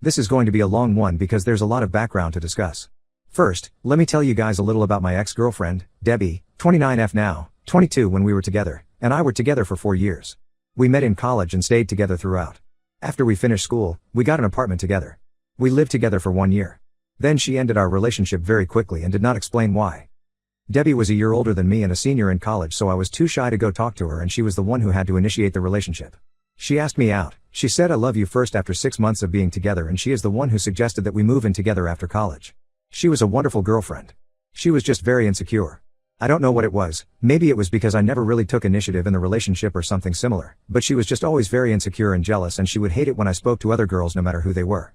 This is going to be a long one because there's a lot of background to discuss. First, let me tell you guys a little about my ex-girlfriend, Debbie, 29F now, 22 when we were together, and I were together for 4 years. We met in college and stayed together throughout. After we finished school, we got an apartment together. We lived together for 1 year. Then she ended our relationship very quickly and did not explain why. Debbie was a year older than me and a senior in college, so I was too shy to go talk to her, and she was the one who had to initiate the relationship. She asked me out. She said I love you first after 6 months of being together, and she is the one who suggested that we move in together after college. She was a wonderful girlfriend. She was just very insecure. I don't know what it was, maybe it was because I never really took initiative in the relationship or something similar, but she was just always very insecure and jealous, and she would hate it when I spoke to other girls no matter who they were.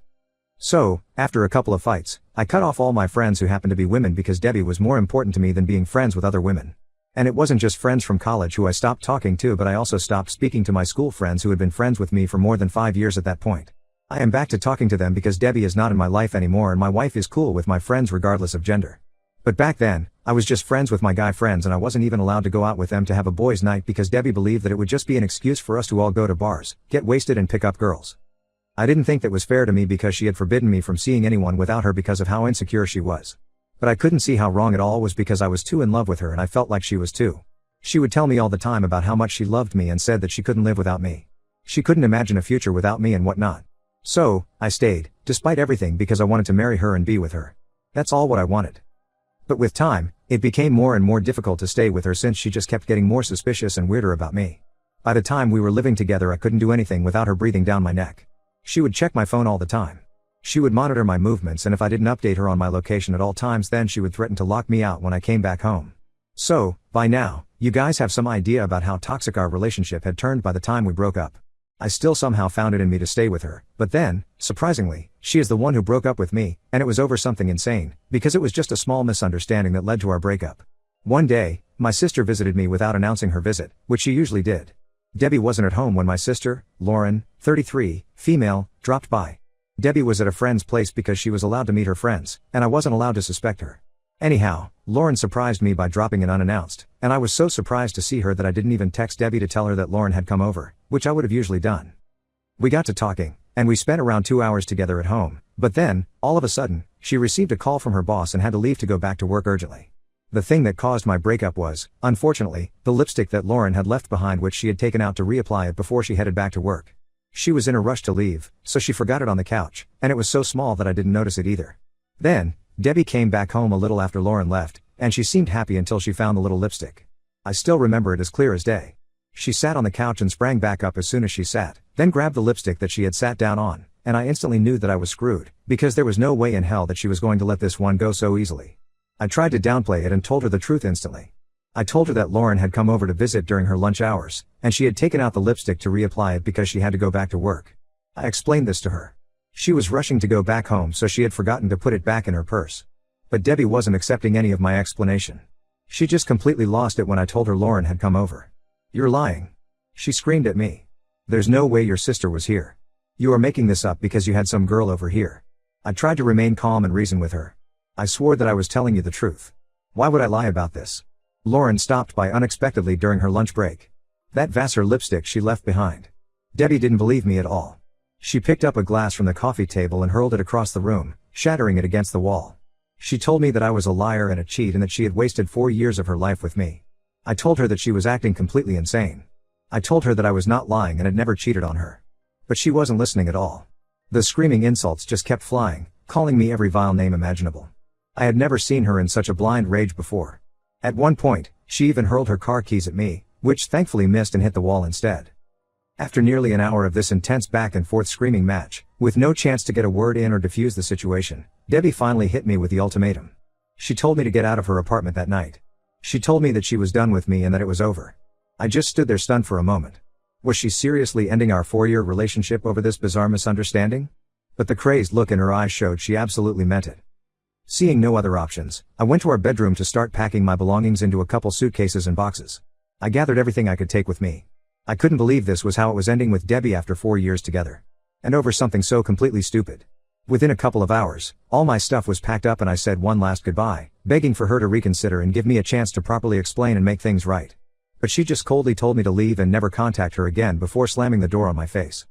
So, after a couple of fights, I cut off all my friends who happened to be women because Debbie was more important to me than being friends with other women. And it wasn't just friends from college who I stopped talking to, but I also stopped speaking to my school friends who had been friends with me for more than 5 years at that point. I am back to talking to them because Debbie is not in my life anymore, and my wife is cool with my friends regardless of gender. But back then, I was just friends with my guy friends, and I wasn't even allowed to go out with them to have a boys' night because Debbie believed that it would just be an excuse for us to all go to bars, get wasted and pick up girls. I didn't think that was fair to me because she had forbidden me from seeing anyone without her because of how insecure she was. But I couldn't see how wrong it all was because I was too in love with her, and I felt like she was too. She would tell me all the time about how much she loved me and said that she couldn't live without me. She couldn't imagine a future without me and whatnot. So, I stayed, despite everything, because I wanted to marry her and be with her. That's all what I wanted. But with time, it became more and more difficult to stay with her since she just kept getting more suspicious and weirder about me. By the time we were living together, I couldn't do anything without her breathing down my neck. She would check my phone all the time. She would monitor my movements, and if I didn't update her on my location at all times, then she would threaten to lock me out when I came back home. So, by now, you guys have some idea about how toxic our relationship had turned by the time we broke up. I still somehow found it in me to stay with her, but then, surprisingly, she is the one who broke up with me, and it was over something insane, because it was just a small misunderstanding that led to our breakup. One day, my sister visited me without announcing her visit, which she usually did. Debbie wasn't at home when my sister, Lauren, 33, female, dropped by. Debbie was at a friend's place because she was allowed to meet her friends, and I wasn't allowed to suspect her. Anyhow, Lauren surprised me by dropping in unannounced, and I was so surprised to see her that I didn't even text Debbie to tell her that Lauren had come over, which I would have usually done. We got to talking, and we spent around 2 hours together at home, but then, all of a sudden, she received a call from her boss and had to leave to go back to work urgently. The thing that caused my breakup was, unfortunately, the lipstick that Lauren had left behind, which she had taken out to reapply it before she headed back to work. She was in a rush to leave, so she forgot it on the couch, and it was so small that I didn't notice it either. Then, Debbie came back home a little after Lauren left, and she seemed happy until she found the little lipstick. I still remember it as clear as day. She sat on the couch and sprang back up as soon as she sat, then grabbed the lipstick that she had sat down on, and I instantly knew that I was screwed, because there was no way in hell that she was going to let this one go so easily. I tried to downplay it and told her the truth instantly. I told her that Lauren had come over to visit during her lunch hours, and she had taken out the lipstick to reapply it because she had to go back to work. I explained this to her. She was rushing to go back home, so she had forgotten to put it back in her purse. But Debbie wasn't accepting any of my explanation. She just completely lost it when I told her Lauren had come over. "You're lying," she screamed at me. "There's no way your sister was here. You are making this up because you had some girl over here." I tried to remain calm and reason with her. I swore that I was telling you the truth. Why would I lie about this? Lauren stopped by unexpectedly during her lunch break. That Vassar lipstick she left behind. Debbie didn't believe me at all. She picked up a glass from the coffee table and hurled it across the room, shattering it against the wall. She told me that I was a liar and a cheat and that she had wasted 4 years of her life with me. I told her that she was acting completely insane. I told her that I was not lying and had never cheated on her. But she wasn't listening at all. The screaming insults just kept flying, calling me every vile name imaginable. I had never seen her in such a blind rage before. At one point, she even hurled her car keys at me, which thankfully missed and hit the wall instead. After nearly an hour of this intense back and forth screaming match, with no chance to get a word in or defuse the situation, Debbie finally hit me with the ultimatum. She told me to get out of her apartment that night. She told me that she was done with me and that it was over. I just stood there stunned for a moment. Was she seriously ending our 4-year relationship over this bizarre misunderstanding? But the crazed look in her eyes showed she absolutely meant it. Seeing no other options, I went to our bedroom to start packing my belongings into a couple suitcases and boxes. I gathered everything I could take with me. I couldn't believe this was how it was ending with Debbie after 4 years together. And over something so completely stupid. Within a couple of hours, all my stuff was packed up and I said one last goodbye, begging for her to reconsider and give me a chance to properly explain and make things right. But she just coldly told me to leave and never contact her again before slamming the door on my face.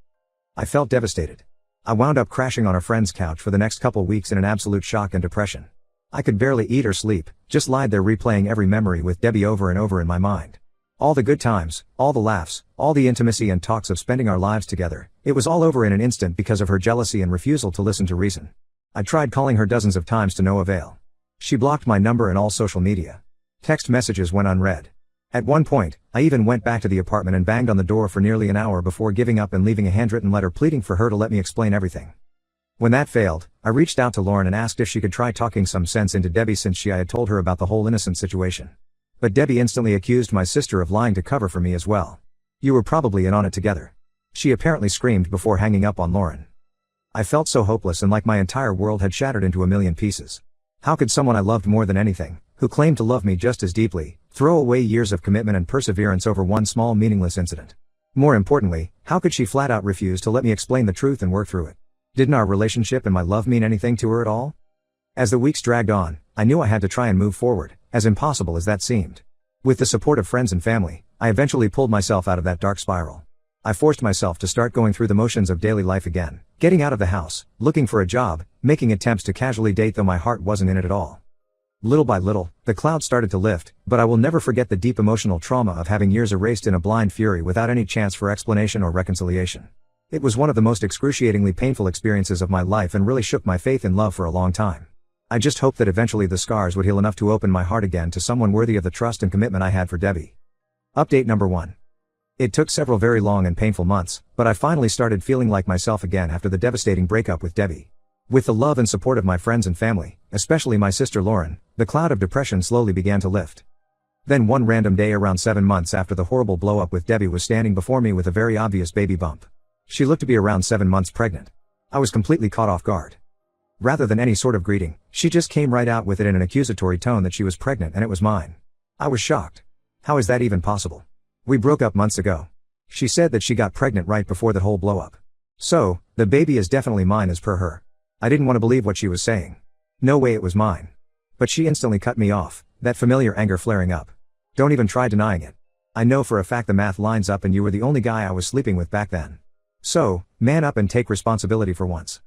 I felt devastated. I wound up crashing on a friend's couch for the next couple weeks in an absolute shock and depression. I could barely eat or sleep, just lied there replaying every memory with Debbie over and over in my mind. All the good times, all the laughs, all the intimacy and talks of spending our lives together, it was all over in an instant because of her jealousy and refusal to listen to reason. I tried calling her dozens of times to no avail. She blocked my number and all social media. Text messages went unread. At one point, I even went back to the apartment and banged on the door for nearly an hour before giving up and leaving a handwritten letter pleading for her to let me explain everything. When that failed, I reached out to Lauren and asked if she could try talking some sense into Debbie since I had told her about the whole innocent situation. But Debbie instantly accused my sister of lying to cover for me as well. You were probably in on it together. She apparently screamed before hanging up on Lauren. I felt so hopeless and like my entire world had shattered into a million pieces. How could someone I loved more than anything, who claimed to love me just as deeply, throw away years of commitment and perseverance over one small meaningless incident? More importantly, how could she flat out refuse to let me explain the truth and work through it? Didn't our relationship and my love mean anything to her at all? As the weeks dragged on, I knew I had to try and move forward, as impossible as that seemed. With the support of friends and family, I eventually pulled myself out of that dark spiral. I forced myself to start going through the motions of daily life again, getting out of the house, looking for a job, making attempts to casually date though my heart wasn't in it at all. Little by little, the clouds started to lift, but I will never forget the deep emotional trauma of having years erased in a blind fury without any chance for explanation or reconciliation. It was one of the most excruciatingly painful experiences of my life and really shook my faith in love for a long time. I just hoped that eventually the scars would heal enough to open my heart again to someone worthy of the trust and commitment I had for Debbie. Update number 1. It took several very long and painful months, but I finally started feeling like myself again after the devastating breakup with Debbie. With the love and support of my friends and family, especially my sister Lauren, the cloud of depression slowly began to lift. Then one random day around 7 months after the horrible blow-up with Debbie was standing before me with a very obvious baby bump. She looked to be around 7 months pregnant. I was completely caught off guard. Rather than any sort of greeting, she just came right out with it in an accusatory tone that she was pregnant and it was mine. I was shocked. How is that even possible? We broke up months ago. She said that she got pregnant right before that whole blow-up. So, the baby is definitely mine as per her. I didn't want to believe what she was saying. No way it was mine. But she instantly cut me off, that familiar anger flaring up. Don't even try denying it. I know for a fact the math lines up and you were the only guy I was sleeping with back then. So, man up and take responsibility for once.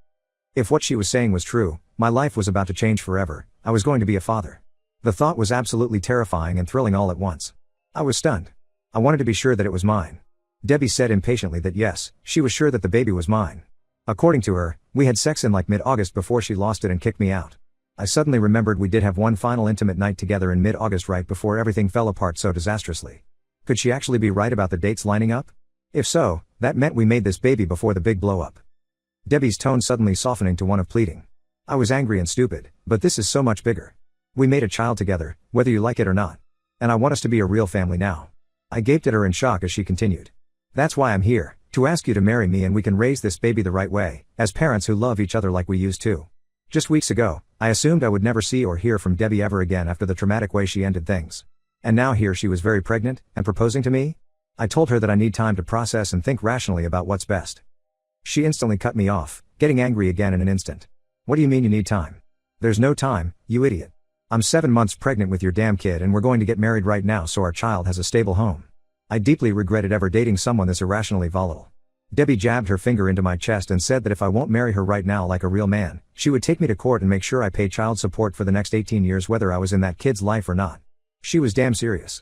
If what she was saying was true, my life was about to change forever. I was going to be a father. The thought was absolutely terrifying and thrilling all at once. I was stunned. I wanted to be sure that it was mine. Debbie said impatiently that yes, she was sure that the baby was mine. According to her, we had sex in like mid-August before she lost it and kicked me out. I suddenly remembered we did have one final intimate night together in mid-August right before everything fell apart so disastrously. Could she actually be right about the dates lining up? If so, that meant we made this baby before the big blow-up. Debbie's tone suddenly softening to one of pleading. I was angry and stupid, but this is so much bigger. We made a child together, whether you like it or not. And I want us to be a real family now. I gaped at her in shock as she continued. That's why I'm here, to ask you to marry me and we can raise this baby the right way, as parents who love each other like we used to. Just weeks ago, I assumed I would never see or hear from Debbie ever again after the traumatic way she ended things. And now here she was very pregnant, and proposing to me? I told her that I need time to process and think rationally about what's best. She instantly cut me off, getting angry again in an instant. What do you mean you need time? There's no time, you idiot. I'm 7 months pregnant with your damn kid and we're going to get married right now so our child has a stable home. I deeply regretted ever dating someone this irrationally volatile. Debbie jabbed her finger into my chest and said that if I won't marry her right now like a real man, she would take me to court and make sure I pay child support for the next 18 years whether I was in that kid's life or not. She was damn serious.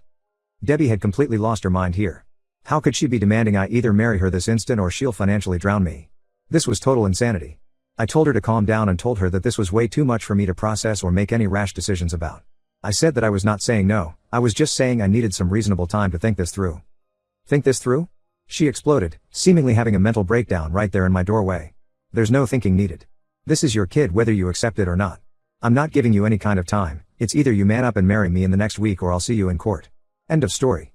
Debbie had completely lost her mind here. How could she be demanding I either marry her this instant or she'll financially drown me? This was total insanity. I told her to calm down and told her that this was way too much for me to process or make any rash decisions about. I said that I was not saying no, I was just saying I needed some reasonable time to think this through. Think this through? She exploded, seemingly having a mental breakdown right there in my doorway. There's no thinking needed. This is your kid whether you accept it or not. I'm not giving you any kind of time, it's either you man up and marry me in the next week or I'll see you in court. End of story.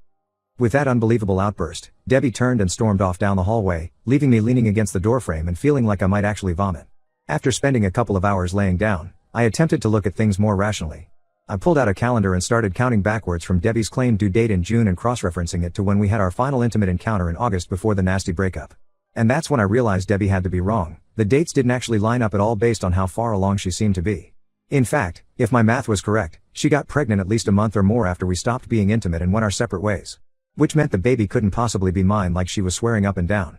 With that unbelievable outburst, Debbie turned and stormed off down the hallway, leaving me leaning against the doorframe and feeling like I might actually vomit. After spending a couple of hours laying down, I attempted to look at things more rationally. I pulled out a calendar and started counting backwards from Debbie's claimed due date in June and cross-referencing it to when we had our final intimate encounter in August before the nasty breakup. And that's when I realized Debbie had to be wrong. The dates didn't actually line up at all based on how far along she seemed to be. In fact, if my math was correct, she got pregnant at least a month or more after we stopped being intimate and went our separate ways. Which meant the baby couldn't possibly be mine like she was swearing up and down.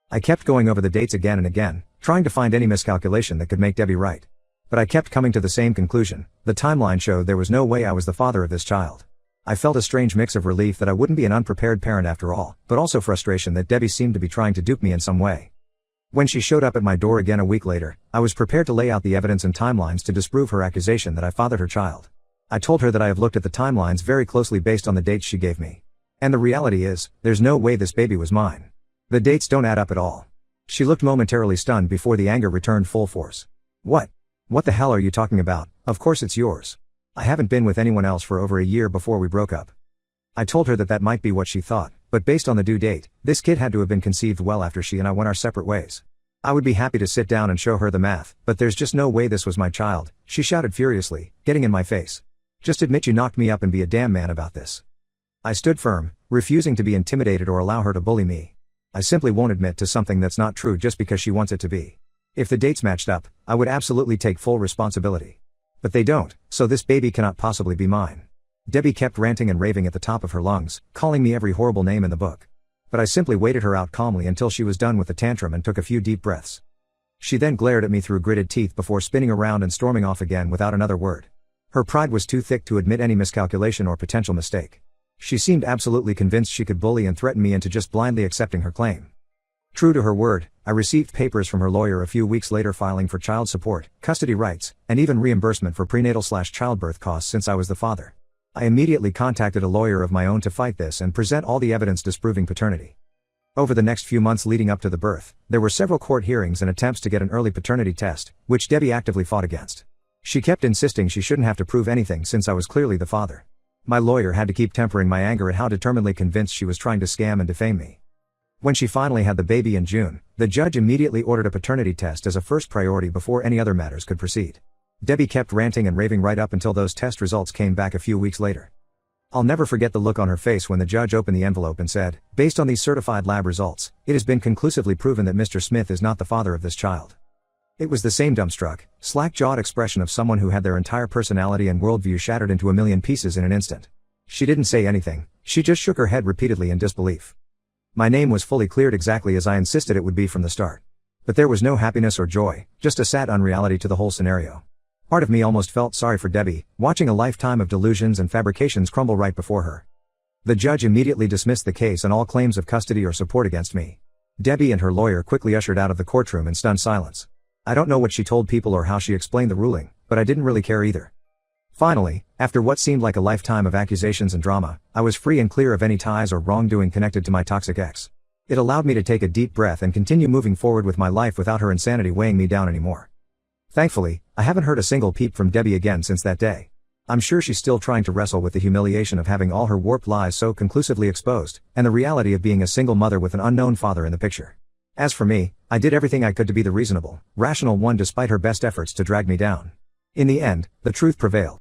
I kept going over the dates again and again, trying to find any miscalculation that could make Debbie right. But I kept coming to the same conclusion. The timeline showed there was no way I was the father of this child. I felt a strange mix of relief that I wouldn't be an unprepared parent after all, but also frustration that Debbie seemed to be trying to dupe me in some way. When she showed up at my door again a week later, I was prepared to lay out the evidence and timelines to disprove her accusation that I fathered her child. I told her that I have looked at the timelines very closely based on the dates she gave me. And the reality is, there's no way this baby was mine. The dates don't add up at all. She looked momentarily stunned before the anger returned full force. What? What the hell are you talking about? Of course it's yours. I haven't been with anyone else for over a year before we broke up. I told her that that might be what she thought, but based on the due date, this kid had to have been conceived well after she and I went our separate ways. I would be happy to sit down and show her the math, but there's just no way this was my child, she shouted furiously, getting in my face. Just admit you knocked me up and be a damn man about this. I stood firm, refusing to be intimidated or allow her to bully me. I simply won't admit to something that's not true just because she wants it to be. If the dates matched up, I would absolutely take full responsibility. But they don't, so this baby cannot possibly be mine. Debbie kept ranting and raving at the top of her lungs, calling me every horrible name in the book. But I simply waited her out calmly until she was done with the tantrum and took a few deep breaths. She then glared at me through gritted teeth before spinning around and storming off again without another word. Her pride was too thick to admit any miscalculation or potential mistake. She seemed absolutely convinced she could bully and threaten me into just blindly accepting her claim. True to her word, I received papers from her lawyer a few weeks later filing for child support, custody rights, and even reimbursement for prenatal/childbirth costs since I was the father. I immediately contacted a lawyer of my own to fight this and present all the evidence disproving paternity. Over the next few months leading up to the birth, there were several court hearings and attempts to get an early paternity test, which Debbie actively fought against. She kept insisting she shouldn't have to prove anything since I was clearly the father. My lawyer had to keep tempering my anger at how determinedly convinced she was trying to scam and defame me. When she finally had the baby in June, the judge immediately ordered a paternity test as a first priority before any other matters could proceed. Debbie kept ranting and raving right up until those test results came back a few weeks later. I'll never forget the look on her face when the judge opened the envelope and said, "Based on these certified lab results, it has been conclusively proven that Mr. Smith is not the father of this child." It was the same dumbstruck, slack-jawed expression of someone who had their entire personality and worldview shattered into a million pieces in an instant. She didn't say anything, she just shook her head repeatedly in disbelief. My name was fully cleared exactly as I insisted it would be from the start. But there was no happiness or joy, just a sad unreality to the whole scenario. Part of me almost felt sorry for Debbie, watching a lifetime of delusions and fabrications crumble right before her. The judge immediately dismissed the case and all claims of custody or support against me. Debbie and her lawyer quickly ushered out of the courtroom in stunned silence. I don't know what she told people or how she explained the ruling, but I didn't really care either. Finally, after what seemed like a lifetime of accusations and drama, I was free and clear of any ties or wrongdoing connected to my toxic ex. It allowed me to take a deep breath and continue moving forward with my life without her insanity weighing me down anymore. Thankfully, I haven't heard a single peep from Debbie again since that day. I'm sure she's still trying to wrestle with the humiliation of having all her warped lies so conclusively exposed, and the reality of being a single mother with an unknown father in the picture. As for me, I did everything I could to be the reasonable, rational one despite her best efforts to drag me down. In the end, the truth prevailed.